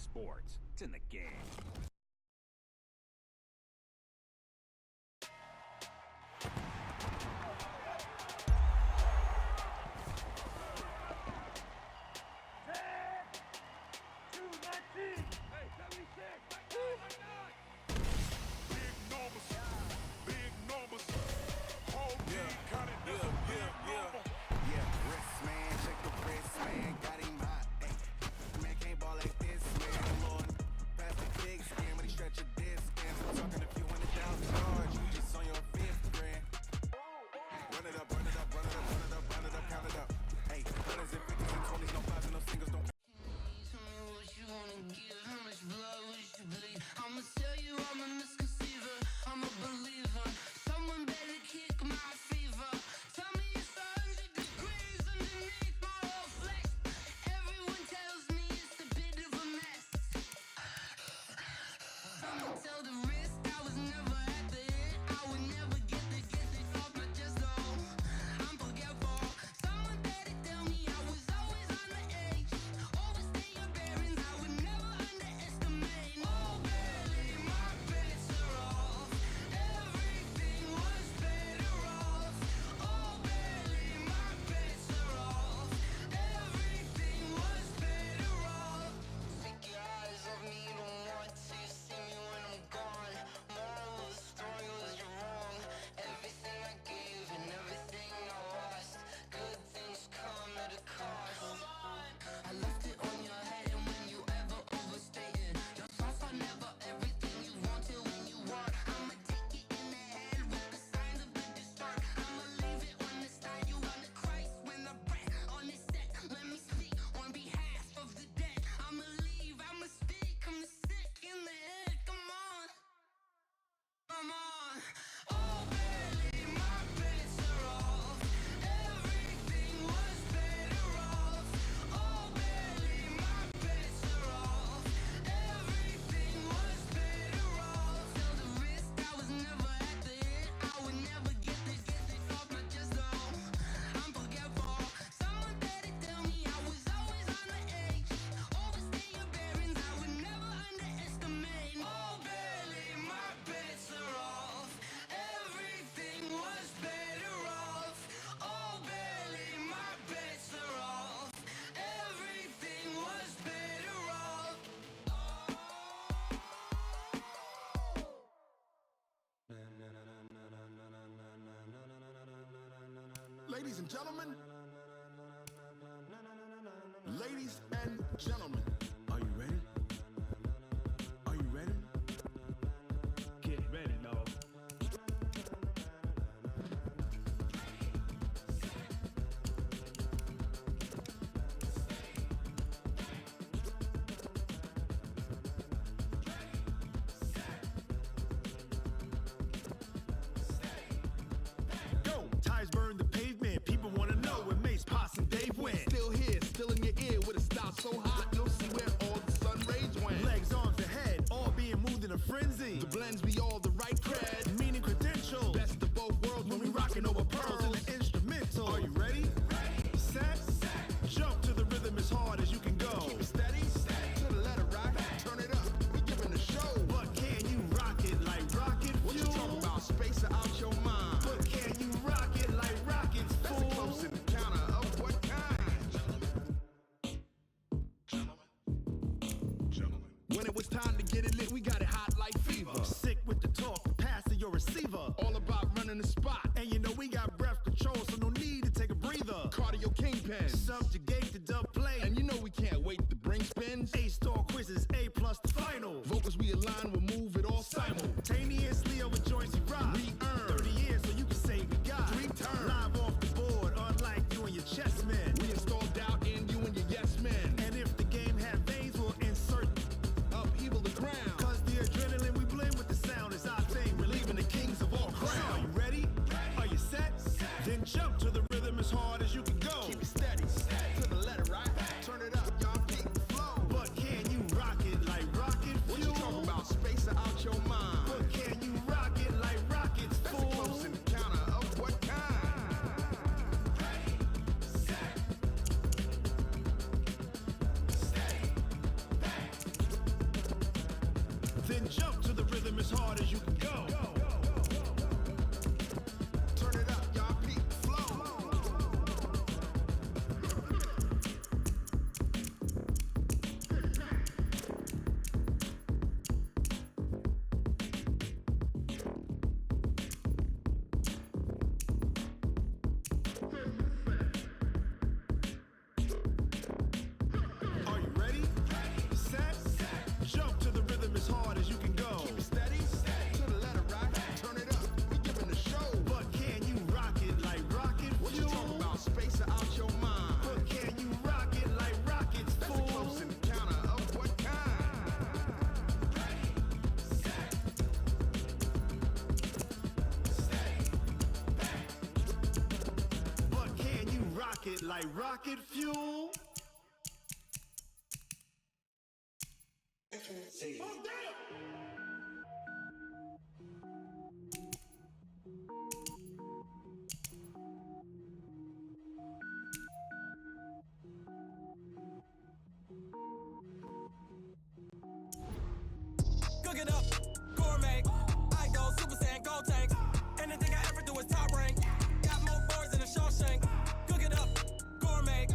Sports. It's in the game. Ladies and gentlemen, ladies and gentlemen, are you ready? Are you ready? Get ready, dog. Go! Ties burn the pavement. People wanna know where Mace, Posse, and Dave went. Still here, still in your ear with a style so hot, you'll see where all the sun rays went. Legs, arms, the head, all being moved in a frenzy. The blends be all the right cred, meaning credentials. Best of both worlds when we rockin' over pearls in the instrumental. Are you ready? Ready. Set. Jump to the rhythm as hard as you can go. Keep it steady. To the letter rock. Turn it up. We giving a show. But can you rock it like rocket fuel? What you talking about? Space out your mind. But can you rock it like rockets, fool? That's a close encounter of what kind? Gentlemen. When it was time to get it lit, we got it hot like fever. Sick with the talk, pass to your receiver. All about running the spot. And you know we got breath control, so no need to take a breather. Cardio kingpin. Subjugate the dub play. And you know we can't wait to bring spins. A-star quizzes, A+ the final. Vocals we align, we'll move it all simultaneously over joints we rock. We earn 30 years, so you can say we got 3 turns. Live off the board, unlike you and your chess men. We install doubt in you and your yes men. And if the game had veins, we'll insert upheaval the ground. Cause the adrenaline we blend with the sound is our thing, relieving the kings of all crowns. So are you ready? Are you set? Then jump to the rhythm as hard as you can go. Keep it steady. To the like rocket fuel. Cook it up, gourmet. I go Super Saiyan, gold tank. Anything I ever do is top rank. Got more boards than a Shawshank. Cook it up, gourmet.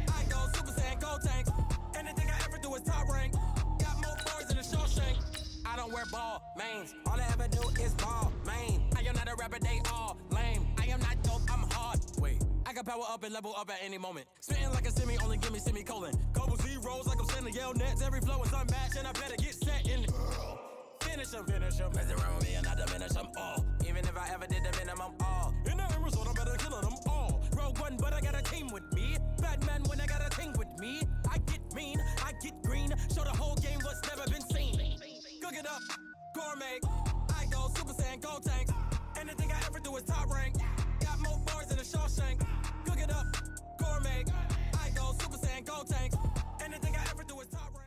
I go Super Saiyan, gold tank. Anything I ever do is top rank. Got more boards than a Shawshank. I don't wear ball mains. All I ever do is ball main. I am not a rapper, they all lame. I am not dope, I'm hard. Wait, I can power up and level up at any moment. Spitting like a semi, only give me semicolon. Couple zeros like I'm sending yell nets. Every flow is unmatched and I better get set in. Finish them. Mess around with me and I diminish them all. Even if I ever did the minimum all. In the end result, I'm better killing them all. Rogue One, but I got a team with me. Batman when I got a team with me. I get mean, I get green. Show the whole game what's never been seen. Cook it up, gourmet. I go Super Saiyan, gold tank. Anything I ever do is top rank. Got more bars than a Shawshank. Cook it up, gourmet. I go Super Saiyan, gold tank. Anything I ever do is top rank.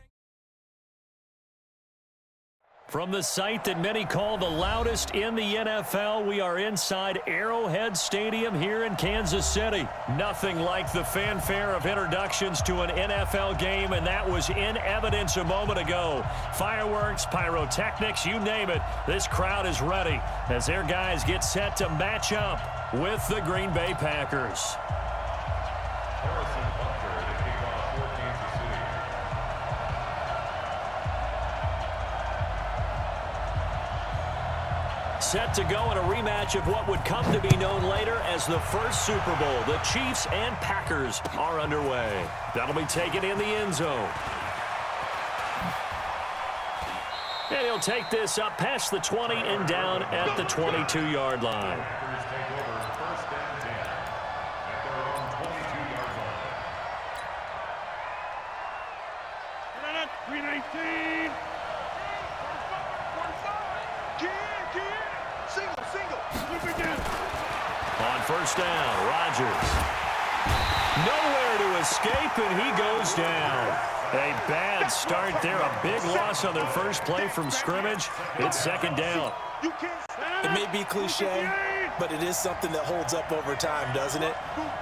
From the site that many call the loudest in the NFL, we are inside Arrowhead Stadium here in Kansas City. Nothing like the fanfare of introductions to an NFL game, and that was in evidence a moment ago. Fireworks, pyrotechnics, you name it. This crowd is ready as their guys get set to match up with the Green Bay Packers. Set to go in a rematch of what would come to be known later as the first Super Bowl. The Chiefs and Packers are underway. That'll be taken in the end zone. And he'll take this up past the 20 and down at the 22-yard line. Packers take over first and 10 at their own 22-yard line. 319. On first down, Rodgers. Nowhere to escape, and he goes down. A bad start there. A big loss on their first play from scrimmage. It's second down. It may be cliche, but it is something that holds up over time, doesn't it?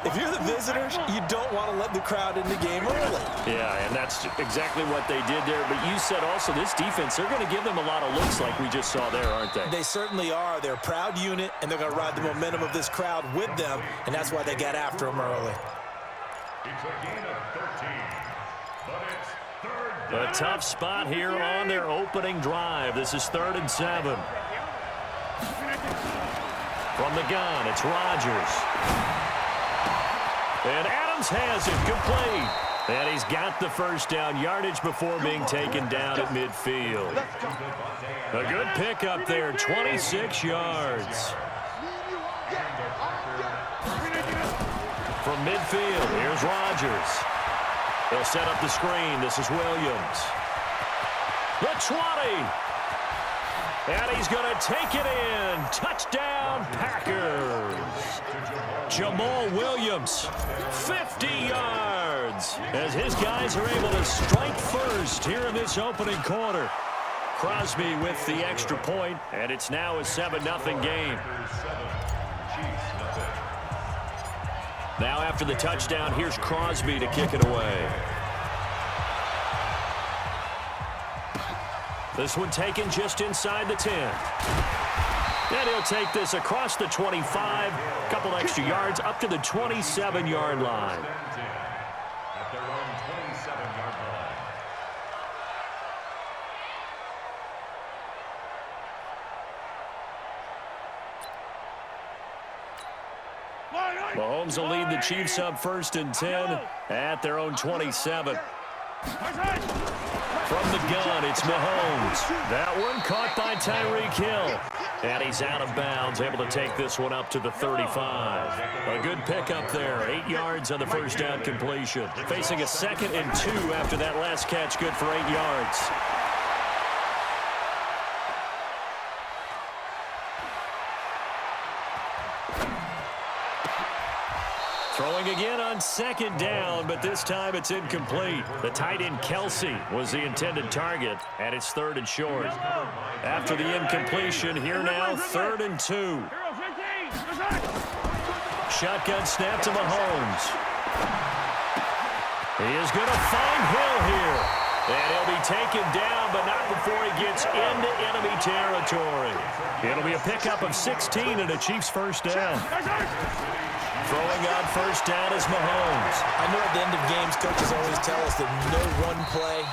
If you're the visitors, you don't want to let the crowd in the game early. Yeah, and that's exactly what they did there. But you said also this defense, they're going to give them a lot of looks like we just saw there, aren't they? They certainly are. They're a proud unit, and they're going to ride the momentum of this crowd with them, and that's why they got after them early. It's a gain of 13, but it's third down. A tough spot here on their opening drive. This is 3rd and 7. From the gun, it's Rodgers. And Adams has it complete. And he's got the first down yardage before being taken down at midfield. A good pickup there, 26 yards. From midfield, here's Rodgers. He'll set up the screen. This is Williams. The 20. And he's going to take it in. Touchdown, Packers. Jamal Williams, 50 yards. As his guys are able to strike first here in this opening quarter. Crosby with the extra point, and it's now a 7-0 game. Now after the touchdown, here's Crosby to kick it away. This one taken just inside the 10. And he'll take this across the 25, a couple extra yards up to the 27-yard line. At their own 27-yard line. Mahomes will lead the Chiefs up 1st and 10 at their own 27. From the gun, it's Mahomes. That one caught by Tyreek Hill. And he's out of bounds, able to take this one up to the 35. A good pickup there, 8 yards on the first down completion. Facing a 2nd and 2 after that last catch, good for 8 yards. Throwing Throwing again on second down, but this time it's incomplete. The tight end Kelsey was the intended target, and it's 3rd and short. After the incompletion, here now, 3rd and 2. Shotgun snap to Mahomes. He is going to find Hill here. And he'll be taken down, but not before he gets into enemy territory. It'll be a pickup of 16 and a Chiefs first down. Throwing on first down is Mahomes. I know at the end of games, coaches always tell us that no one play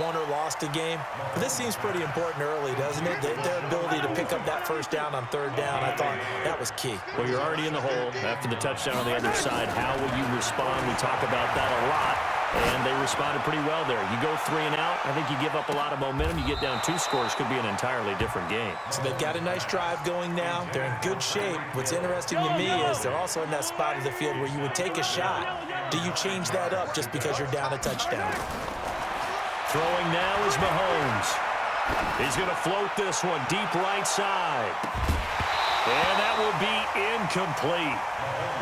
won or lost a game. But this seems pretty important early, doesn't it? Their ability to pick up that first down on 3rd down, I thought that was key. Well, you're already in the hole after the touchdown on the other side. How will you respond? We talk about that a lot. And they responded pretty well there. You go 3 and out, I think you give up a lot of momentum. You get down 2 scores, could be an entirely different game. So they've got a nice drive going now. They're in good shape. What's interesting to me is they're also in that spot of the field where you would take a shot. Do you change that up just because you're down a touchdown? Throwing now is Mahomes. He's going to float this one deep right side. And that will be incomplete.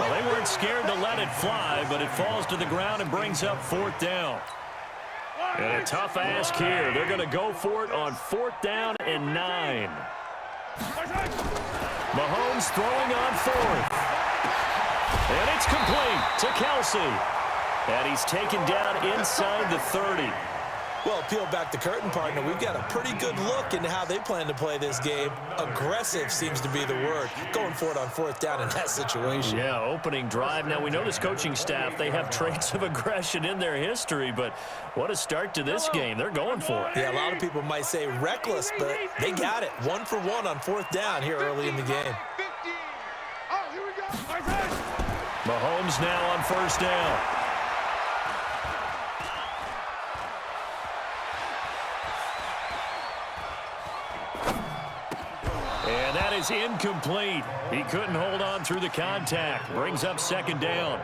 Well, they weren't scared to let it fly, but it falls to the ground and brings up 4th down. And a tough ask here. They're going to go for it on 4th down and 9. Mahomes throwing on 4th. And it's complete to Kelsey. And he's taken down inside the 30. Well, peel back the curtain, partner. We've got a pretty good look into how they plan to play this game. Aggressive seems to be the word. Going for it on 4th down in that situation. Yeah, opening drive. Now, we know this coaching staff, they have traits of aggression in their history, but what a start to this game. They're going for it. Yeah, a lot of people might say reckless, but they got it. 1 for 1 on 4th down here early in the game. Mahomes now on first down. And that is incomplete. He couldn't hold on through the contact. Brings up 2nd down.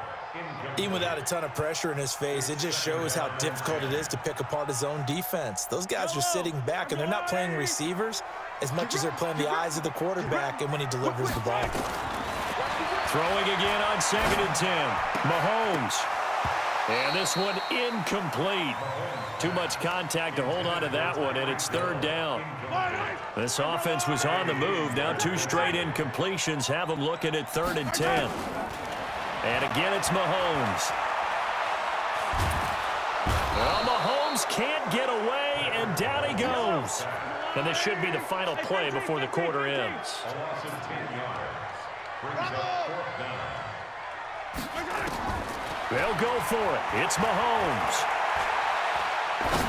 Even without a ton of pressure in his face, it just shows how difficult it is to pick apart his own defense. Those guys are sitting back, and they're not playing receivers as much as they're playing the eyes of the quarterback and when he delivers the ball. Throwing again on 2nd and 10. Mahomes. And this one incomplete. Too much contact to hold on to that one, and it's 3rd down. This offense was on the move. Now 2 straight incompletions have them looking at 3rd and 10. And again, it's Mahomes. Well, Mahomes can't get away, and down he goes. And this should be the final play before the quarter ends. They'll go for it. It's Mahomes.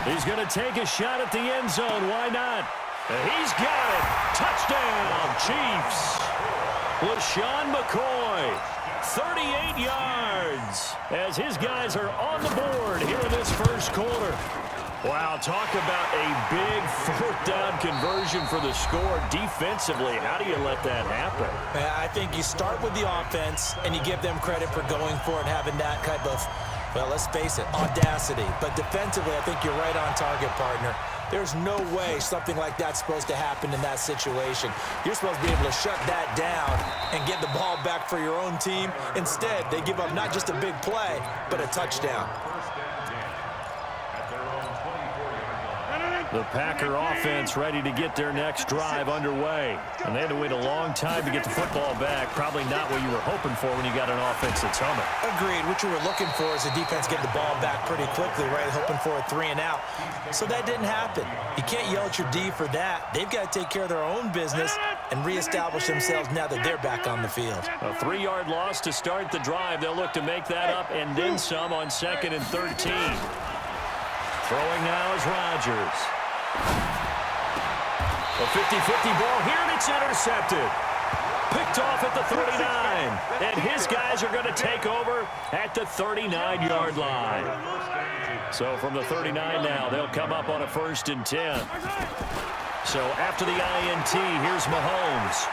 He's going to take a shot at the end zone. Why not? He's got it. Touchdown, Chiefs. LaShawn McCoy, 38 yards, as his guys are on the board here in this first quarter. Wow, talk about a big 4th down conversion for the score. Defensively, how do you let that happen? I think you start with the offense, and you give them credit for going for it, having that type of, well, let's face it, audacity. But defensively, I think you're right on target, partner. There's no way something like that's supposed to happen in that situation. You're supposed to be able to shut that down and get the ball back for your own team. Instead, they give up not just a big play, but a touchdown. The Packer offense ready to get their next drive underway. And they had to wait a long time to get the football back. Probably not what you were hoping for when you got an offense that's humming. Agreed. What you were looking for is the defense get the ball back pretty quickly, right? Hoping for a 3 and out. So that didn't happen. You can't yell at your D for that. They've got to take care of their own business and reestablish themselves now that they're back on the field. A 3-yard loss to start the drive. They'll look to make that up and then some on 2nd and 13. Throwing now is Rodgers. A 50-50 ball here, and it's intercepted. Picked off at the 39. And his guys are going to take over at the 39-yard line. So from the 39 now, they'll come up on a 1st and 10. So after the INT, here's Mahomes.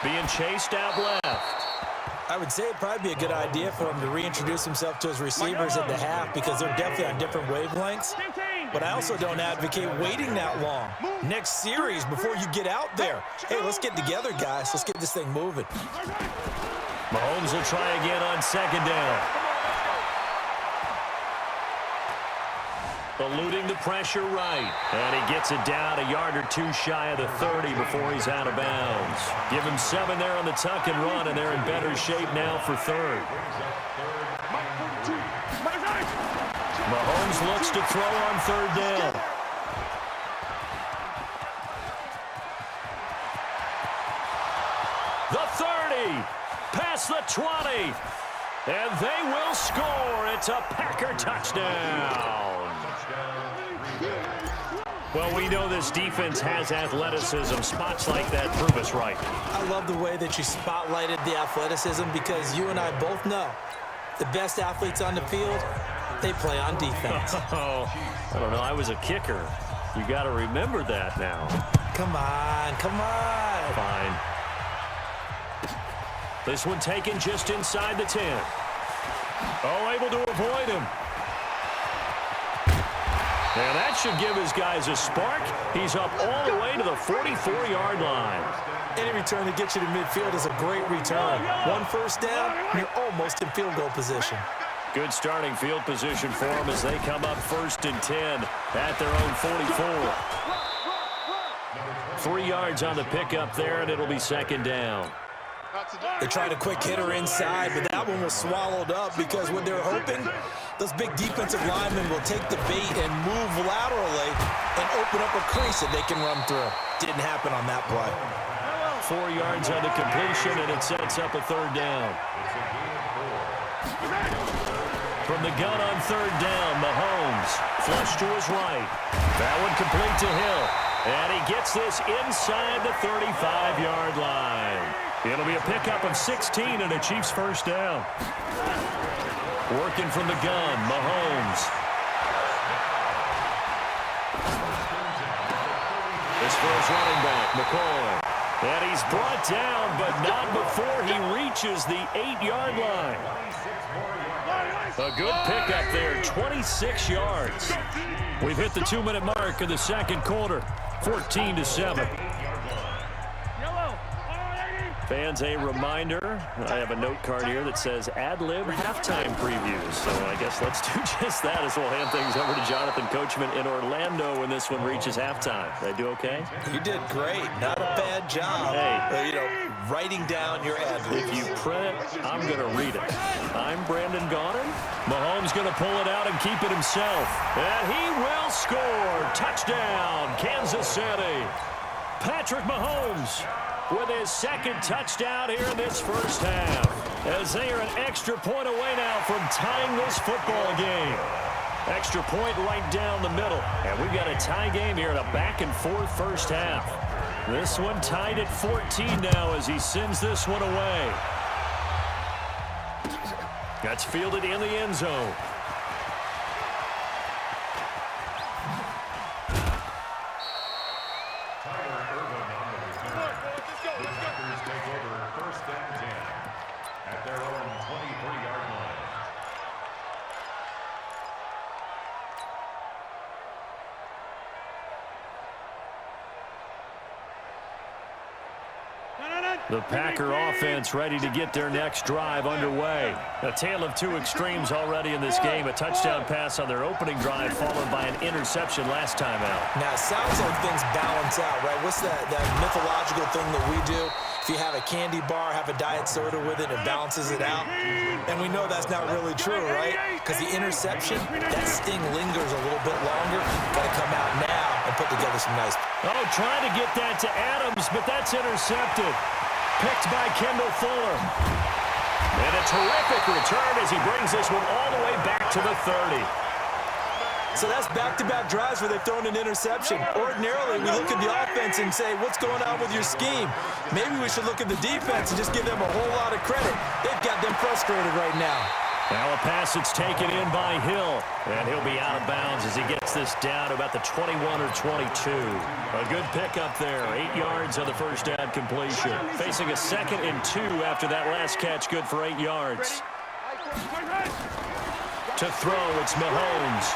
Being chased out left. I would say it'd probably be a good idea for him to reintroduce himself to his receivers at the half because they're definitely on different wavelengths. But I also don't advocate waiting that long. Next series before you get out there. Hey, let's get together, guys. Let's get this thing moving. Mahomes will try again on second down. Eluding the pressure right. And he gets it down a yard or two shy of the 30 before he's out of bounds. Give him 7 there on the tuck and run, and they're in better shape now for third. Mahomes looks to throw on third down. The 30, past the 20, and they will score. It's a Packer touchdown. Well, we know this defense has athleticism. Spots like that prove us right. I love the way that you spotlighted the athleticism because you and I both know the best athletes on the field, they play on defense. Oh, I don't know. I was a kicker. You got to remember that now. Come on, come on. Fine. This one taken just inside the 10. Oh, able to avoid him. And that should give his guys a spark. He's up all the way to the 44-yard line. Any return that gets you to midfield is a great return. 1 first down, you're almost in field goal position. Good starting field position for them as they come up 1st and 10 at their own 44. 3 yards on the pickup there, and it'll be second down. They tried a quick hitter inside, but that one was swallowed up because what they're hoping, those big defensive linemen will take the bait and move laterally and open up a crease that they can run through. Didn't happen on that play. 4 yards on the completion, and it sets up a third down. From the gun on third down, Mahomes flush to his right. That one complete to Hill. And he gets this inside the 35-yard line. It'll be a pickup of 16 and a Chiefs first down. Working from the gun, Mahomes. This for his running back, McCoy. And he's brought down, but not before he reaches the 8-yard line. A good pickup there, 26 yards. We've hit the 2-minute mark of the second quarter, 14-7. Fans, a reminder, I have a note card here that says ad-lib halftime previews. So I guess let's do just that as we'll hand things over to Jonathan Coachman in Orlando when this one reaches halftime. Did I do okay? You did great. Not a bad job. Hey. Writing down your ad-libs. If you print it, I'm going to read it. I'm Brandon Gaudin. Mahomes going to pull it out and keep it himself. And he will score. Touchdown, Kansas City. Patrick Mahomes with his second touchdown here in this first half, as they are an extra point away now from tying this football game. Extra point right down the middle, and we've got a tie game here in a back-and-forth first half. This one tied at 14 now as he sends this one away. That's fielded in the end zone. The Packer offense ready to get their next drive underway. A tale of two extremes already in this game. A touchdown pass on their opening drive followed by an interception last time out. Now, it sounds like things balance out, right? What's that mythological thing that we do? If you have a candy bar, have a diet soda with it, it balances it out. And we know that's not really true, right? Because the interception, that sting lingers a little bit longer. Got to come out now and put together some nice. Oh, trying to get that to Adams, but that's intercepted. Picked by Kendall Fuller. And a terrific return as he brings this one all the way back to the 30. So that's back-to-back drives where they've thrown an interception. Ordinarily, we look at the offense and say, what's going on with your scheme? Maybe we should look at the defense and just give them a whole lot of credit. They've got them frustrated right now. Now a pass that's taken in by Hill. And he'll be out of bounds as he gets this down to about the 21 or 22. A good pickup there. 8 yards on the first down completion. Facing a 2nd and 2 after that last catch. Good for 8 yards. To throw, it's Mahomes.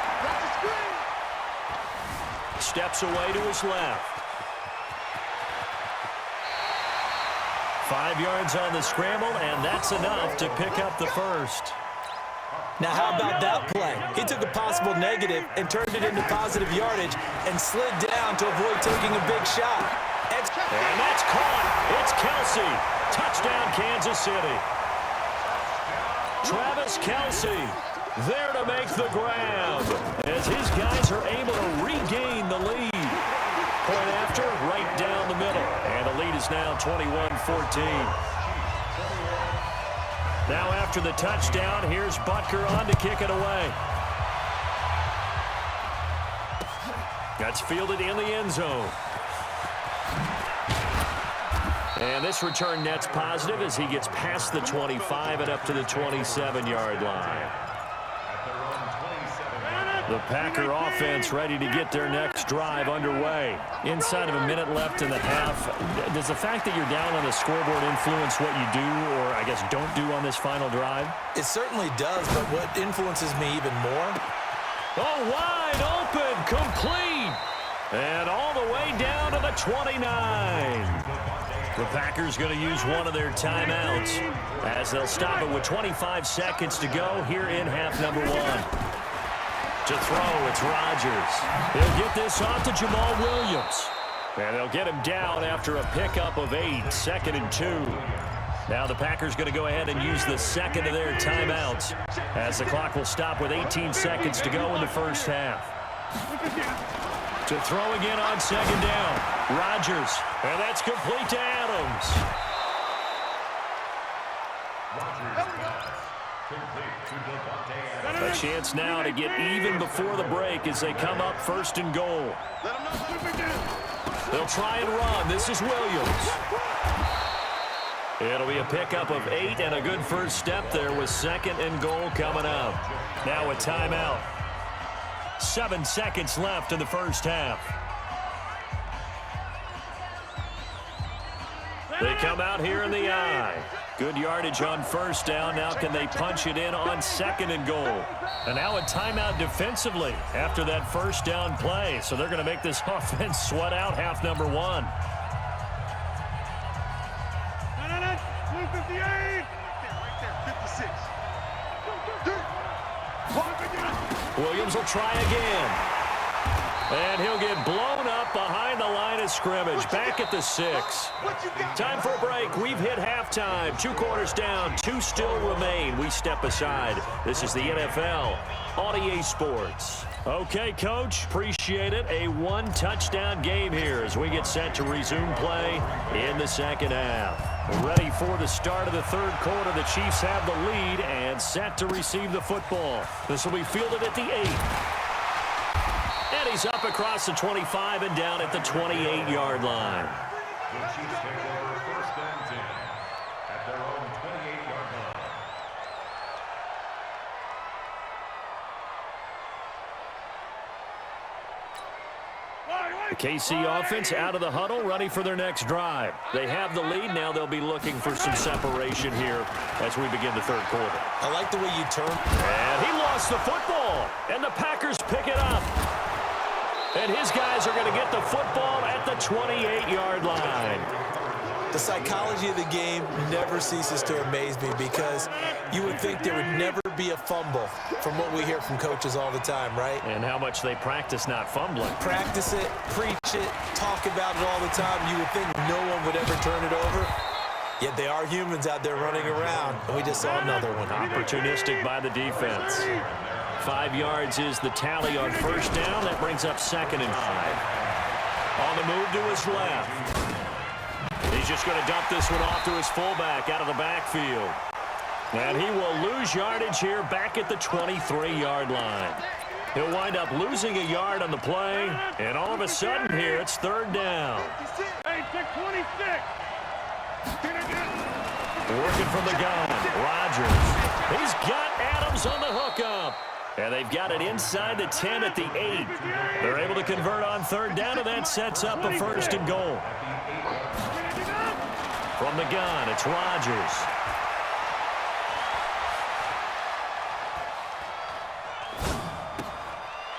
Steps away to his left. 5 yards on the scramble, and that's enough to pick up the first. Now, how about that play? He took a possible negative and turned it into positive yardage and slid down to avoid taking a big shot. And that's caught. It's Kelsey. Touchdown, Kansas City. Travis Kelsey there to make the grab as his guys are able to regain the lead. Point after, right down the middle. And the lead is now 21-14. Now after the touchdown, here's Butker on to kick it away. That's fielded in the end zone. And this return net's positive as he gets past the 25 and up to the 27-yard line. The Packer offense ready to get their next drive underway. Inside of a minute left in the half, does the fact that you're down on the scoreboard influence what you do or, I guess, don't do on this final drive? It certainly does, but what influences me even more? Oh, wide open, complete, and all the way down to the 29. The Packers going to use one of their timeouts as they'll stop it with 25 seconds to go here in half number 1. To throw, it's Rodgers. He'll get this off to Jamal Williams. And they'll get him down after a pickup of 8, 2nd and 2. Now the Packers going to go ahead and use the second of their timeouts as the clock will stop with 18 seconds to go in the first half. To throw again on 2nd down. Rodgers. And that's complete to Adams. A chance now to get even before the break as they come up 1st and goal. They'll try and run. This is Williams. It'll be a pickup of 8 and a good first step there with 2nd and goal coming up. Now a timeout. 7 seconds left in the first half. They come out here in the eye. Good yardage on 1st down. Now can they punch it in on 2nd and goal? And now a timeout defensively after that 1st down play. So they're going to make this offense sweat out half number 1. Williams will try again. And he'll get blown up behind the line of scrimmage. Back at the 6. Time for a break. We've hit halftime. 2 quarters down. 2 still remain. We step aside. This is the NFL on EA Sports. Okay, Coach. Appreciate it. A 1-touchdown game here as we get set to resume play in the second half. Ready for the start of the 3rd quarter. The Chiefs have the lead and set to receive the football. This will be fielded at the 8. And he's up across the 25 and down at the 28-yard line. The Chiefs take over 1st and 10 at their own 28-yard line. The KC offense out of the huddle, ready for their next drive. They have the lead. Now they'll be looking for some separation here as we begin the 3rd quarter. I like the way you turn. And he lost the football, and the Packers pick it up. And his guys are going to get the football at the 28-yard line. The psychology of the game never ceases to amaze me because you would think there would never be a fumble from what we hear from coaches all the time, right? And how much they practice not fumbling. Practice it, preach it, talk about it all the time. You would think no one would ever turn it over. Yet they are humans out there running around, and we just saw another one. Opportunistic by the defense. 5 yards is the tally on 1st down. That brings up 2nd and 5. On the move to his left. He's just going to dump this one off to his fullback out of the backfield. And he will lose yardage here back at the 23-yard line. He'll wind up losing a yard on the play. And all of a sudden here, it's 3rd down. Working from the gun, Rodgers. He's got Adams on the hookup. And they've got it inside the 10 at the 8. They're able to convert on 3rd down, and that sets up a 1st and goal. From the gun, it's Rodgers.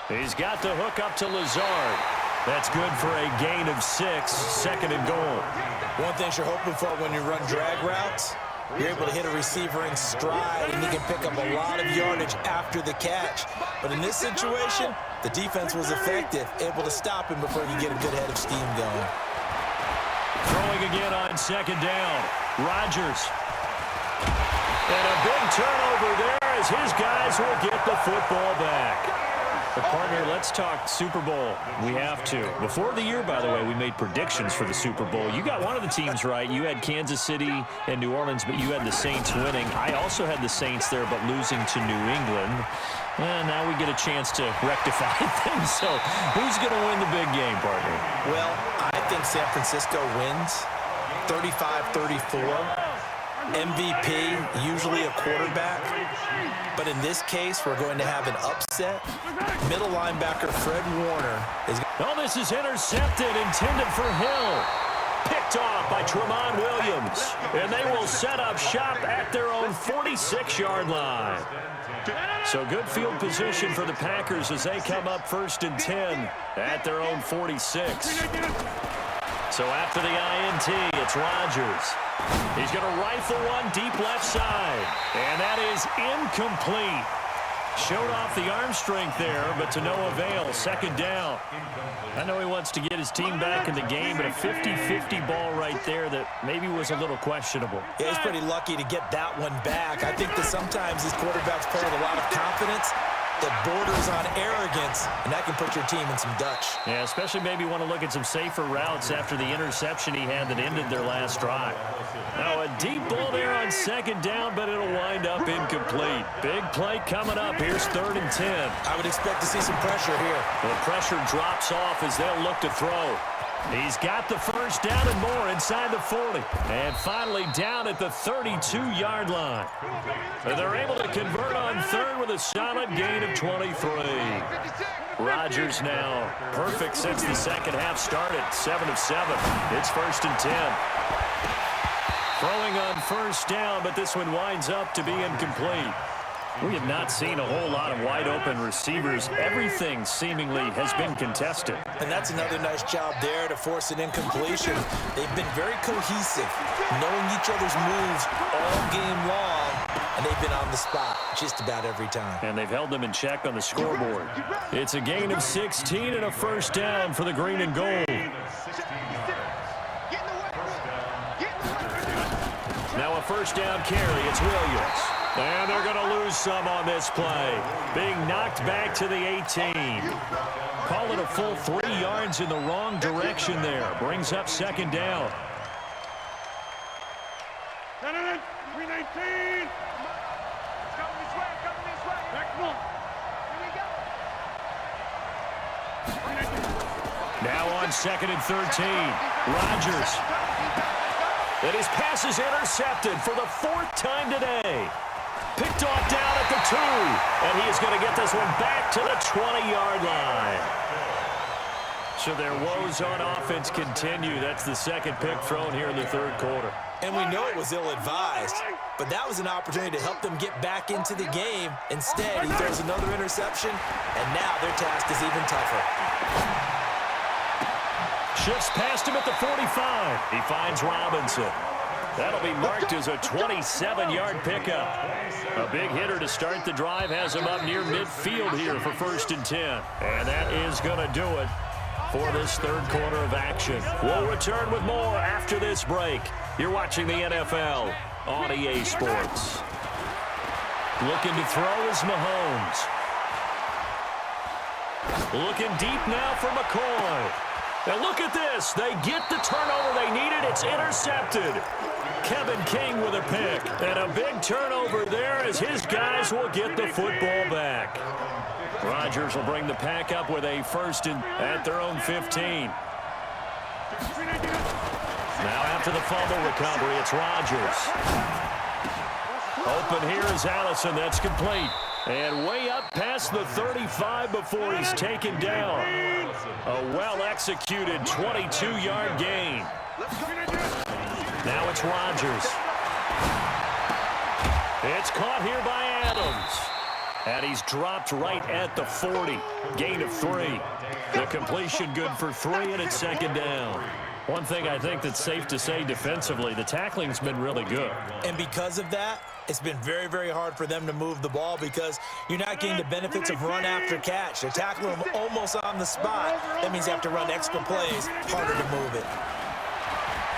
He's got the hook up to Lazard. That's good for a gain of 6, second and goal. One thing you're hoping for when you run drag routes, you're able to hit a receiver in stride, and he can pick up a lot of yardage after the catch. But in this situation, the defense was effective, able to stop him before he could get a good head of steam going. Throwing again on second down. Rodgers. And a big turnover there as his guys will get the football back. But partner, let's talk Super Bowl. We have to. Before the year, by the way, we made predictions for the Super Bowl. You got one of the teams right. You had Kansas City and New Orleans, but you had the Saints winning. I also had the Saints there, but losing to New England. And now we get a chance to rectify things. So who's going to win the big game, partner? Well, I think San Francisco wins 35-34. MVP, usually a quarterback. But in this case, we're going to have an upset. Middle linebacker Fred Warner is... Oh, this is intercepted, intended for Hill. Picked off by Tramon Williams. And they will set up shop at their own 46-yard line. So good field position for the Packers as they come up 1st and 10 at their own 46. So after the INT, it's Rodgers. He's going to rifle one deep left side. And that is incomplete. Showed off the arm strength there, but to no avail. Second down. I know he wants to get his team back in the game, but a 50-50 ball right there that maybe was a little questionable. Yeah, he's pretty lucky to get that one back. I think that sometimes these quarterbacks play with a lot of confidence that borders on arrogance, and that can put your team in some Dutch. Yeah, especially maybe want to look at some safer routes after the interception he had that ended their last drive. Now a deep ball there on second down, but it'll wind up incomplete. Big play coming up. Here's 3rd and 10. I would expect to see some pressure here. The pressure drops off as they'll look to throw. He's got the first down and more inside the 40. And finally down at the 32-yard line. And they're able to convert on 3rd with a solid gain of 23. Rodgers now perfect since the second half started. 7 of 7. It's 1st and 10. Throwing on 1st down, but this one winds up to be incomplete. We have not seen a whole lot of wide-open receivers. Everything seemingly has been contested. And that's another nice job there to force an incompletion. They've been very cohesive, knowing each other's moves all game long, and they've been on the spot just about every time. And they've held them in check on the scoreboard. It's a gain of 16 and a 1st down for the green and gold. Now a 1st down carry. It's Williams. And they're going to lose some on this play. Being knocked back to the 18. Call it a full 3 yards in the wrong direction there. Brings up 2nd down. 319. Coming this way, coming this way. Back one. Here we go. Now on 2nd and 13. Rodgers. And his pass is intercepted for the 4th time today. Picked off down at the 2. And he is going to get this one back to the 20-yard line. So their woes on offense continue. That's the 2nd pick thrown here in the 3rd quarter. And we know it was ill-advised, but that was an opportunity to help them get back into the game. Instead, he throws another interception, and now their task is even tougher. Shifts past him at the 45. He finds Robinson. That'll be marked as a 27-yard pickup. A big hitter to start the drive has him up near midfield here for 1st and 10. And that is going to do it for this 3rd quarter of action. We'll return with more after this break. You're watching the NFL on EA Sports. Looking to throw is Mahomes. Looking deep now for McCoy. Now look at this. They get the turnover they needed. It's intercepted. Kevin King with a pick. And a big turnover there as his guys will get the football back. Rodgers will bring the pack up with a 1st and at their own 15. Now after the fumble recovery, it's Rodgers. Open here is Allison. That's complete. And way up past the 35 before he's taken down. A well-executed 22-yard gain. Now it's Rodgers. It's caught here by Adams. And he's dropped right at the 40. Gain of 3. The completion good for 3, and it's second down. One thing I think that's safe to say defensively, the tackling's been really good. And because of that, it's been very, very hard for them to move the ball because you're not getting the benefits of run after catch. They're tackling them almost on the spot. That means you have to run extra plays, harder to move it.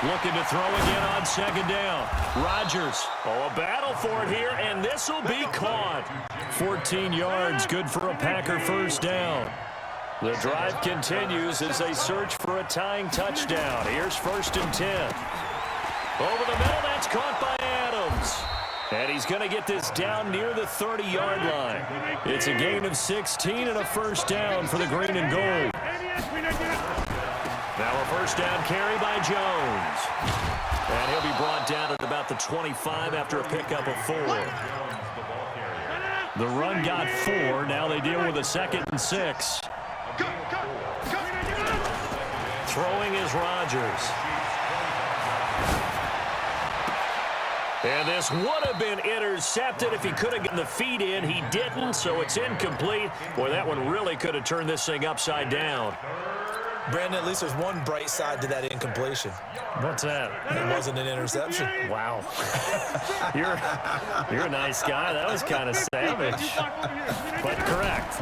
Looking to throw again on second down. Rodgers. Oh, a battle for it here, and this will be caught. 14 yards, good for a Packer first down. The drive continues as they search for a tying touchdown. Here's 1st and 10. Over the middle, that's caught by Adams. And he's going to get this down near the 30-yard line. It's a gain of 16 and a first down for the green and gold. Now a first down carry by Jones. And he'll be brought down at about the 25 after a pickup of 4. The run got 4. Now they deal with a 2nd and 6. Throwing is Rodgers. And this would have been intercepted if he could have gotten the feet in. He didn't, so it's incomplete. Boy, that one really could have turned this thing upside down. Brandon, at least there's one bright side to that incompletion. What's that? It wasn't an interception. Wow. You're a nice guy. That was kind of savage. But correct.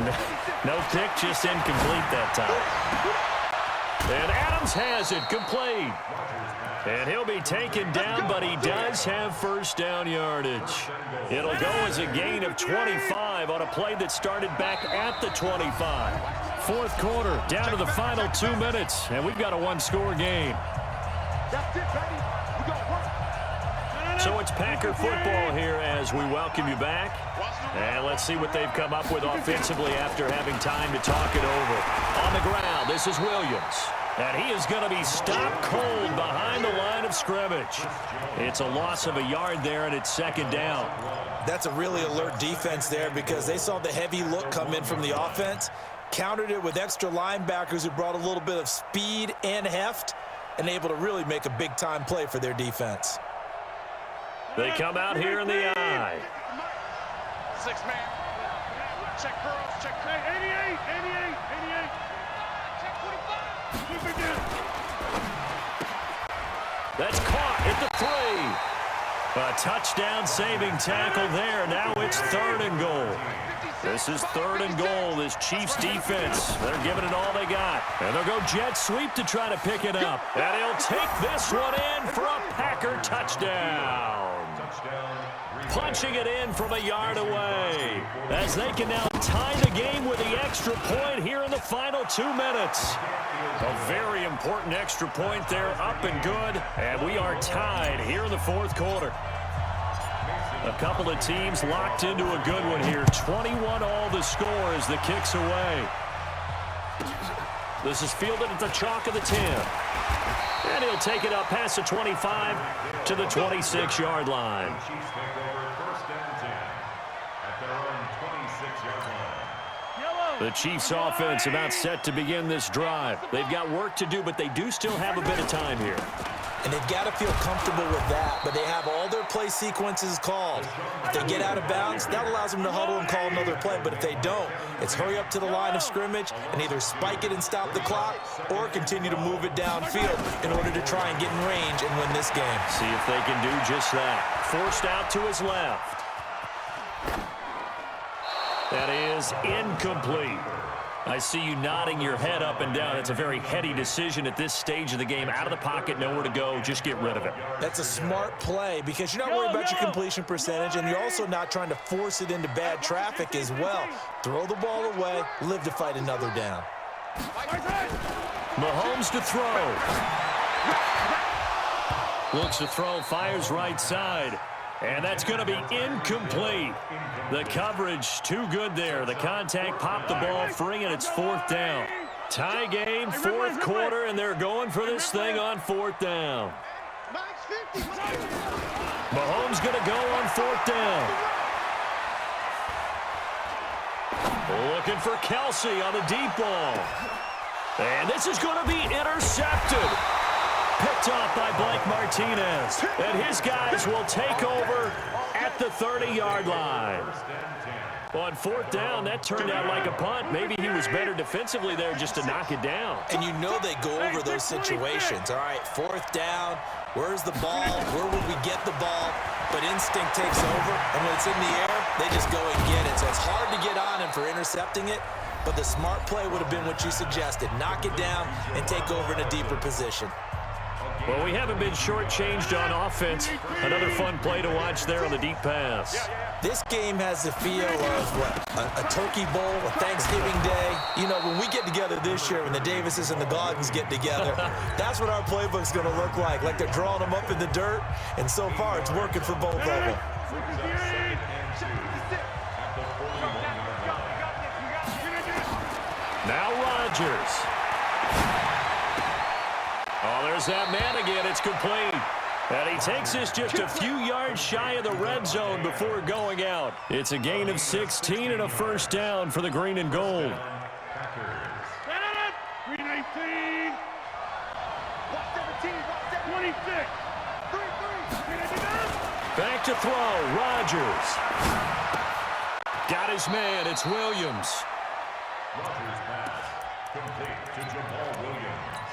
No pick, just incomplete that time. And Adams has it complete. And he'll be taken down, but he does have first down yardage. It'll go as a gain of 25 on a play that started back at the 25. Fourth quarter, down to the final 2 minutes, and we've got a one-score game. So it's Packer football here as we welcome you back. And let's see what they've come up with offensively after having time to talk it over. On the ground, this is Williams. And he is going to be stopped cold behind the line of scrimmage. It's a loss of a yard there, and it's second down. That's a really alert defense there because they saw the heavy look come in from the offense, countered it with extra linebackers who brought a little bit of speed and heft, and able to really make a big-time play for their defense. They come out here in the eye. 6-man. Check girls. Check 88. 88. Check 25. That's caught at the 3. A touchdown saving tackle there. Now it's 3rd and goal. This is 3rd and goal. This Chiefs defense, they're giving it all they got. And they'll go jet sweep to try to pick it up. And he'll take this one in for a Packer touchdown. Punching it in from a yard away as they can now tie the game with the extra point here in the final 2 minutes. A very important extra point there, up and good, and we are tied here in the fourth quarter. A couple of teams locked into a good one here. 21 all the score as the kick's away. This is fielded at the chalk of the 10. And he'll take it up past the 25 to the 26-yard line. The Chiefs offense about set to begin this drive. They've got work to do, but they do still have a bit of time here. And they've got to feel comfortable with that, but they have all their play sequences called. If they get out of bounds, that allows them to huddle and call another play, but if they don't, it's hurry up to the line of scrimmage and either spike it and stop the clock or continue to move it downfield in order to try and get in range and win this game. See if they can do just that. Forced out to his left. That is incomplete. I see you nodding your head up and down. It's a very heady decision at this stage of the game. Out of the pocket, nowhere to go. Just get rid of it. That's a smart play because you're not worried about your completion percentage, and you're also not trying to force it into bad traffic as well. Throw the ball away, live to fight another down. Mahomes to throw. Looks to throw, fires right side. And that's going to be incomplete. The coverage too good there. The contact popped the ball free, and it's 4th down. Tie game, fourth quarter, and they're going for this thing on 4th down. Mahomes going to go on 4th down. Looking for Kelsey on the deep ball. And this is going to be intercepted. Picked off by Blake Martinez. And his guys will take over at the 30-yard line. On fourth down, that turned out like a punt. Maybe he was better defensively there just to knock it down. And you know they go over those situations. All right, fourth down, where's the ball? Where would we get the ball? But instinct takes over, and when it's in the air, they just go and get it. So it's hard to get on him for intercepting it, but the smart play would have been what you suggested. Knock it down and take over in a deeper position. Well, we haven't been shortchanged on offense. Another fun play to watch there on the deep pass. This game has the feel of, a turkey bowl, a Thanksgiving day. You know, when we get together this year, when the Davises and the Gaudens get together, that's what our playbook's going to look like they're drawing them up in the dirt, and so far it's working for both of them. Now Rodgers. Oh, there's that man again. It's complete. And he takes this just a few yards shy of the red zone before going out. It's a gain of 16 and a first down for the green and gold. 319. 26. Back to throw. Rodgers. Got his man. It's Williams. Rodgers pass complete to Jamal Williams.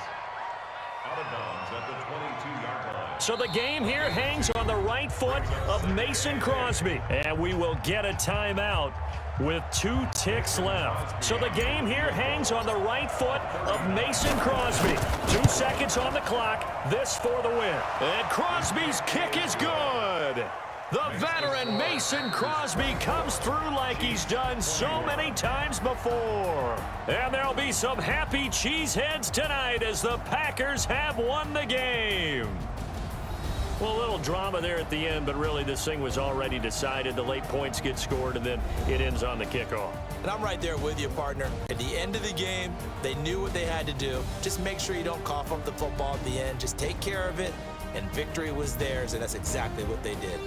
Out of bounds at the 22-yard line. So the game here hangs on the right foot of Mason Crosby. And we will get a timeout with 2 ticks left. So the game here hangs on the right foot of Mason Crosby. 2 seconds on the clock. This for the win. And Crosby's kick is good. The veteran Mason Crosby comes through like he's done so many times before. And there'll be some happy cheeseheads tonight as the Packers have won the game. Well, a little drama there at the end, but really this thing was already decided. The late points get scored, and then it ends on the kickoff. And I'm right there with you, partner. At the end of the game, they knew what they had to do. Just make sure you don't cough up the football at the end. Just take care of it, and victory was theirs, and that's exactly what they did.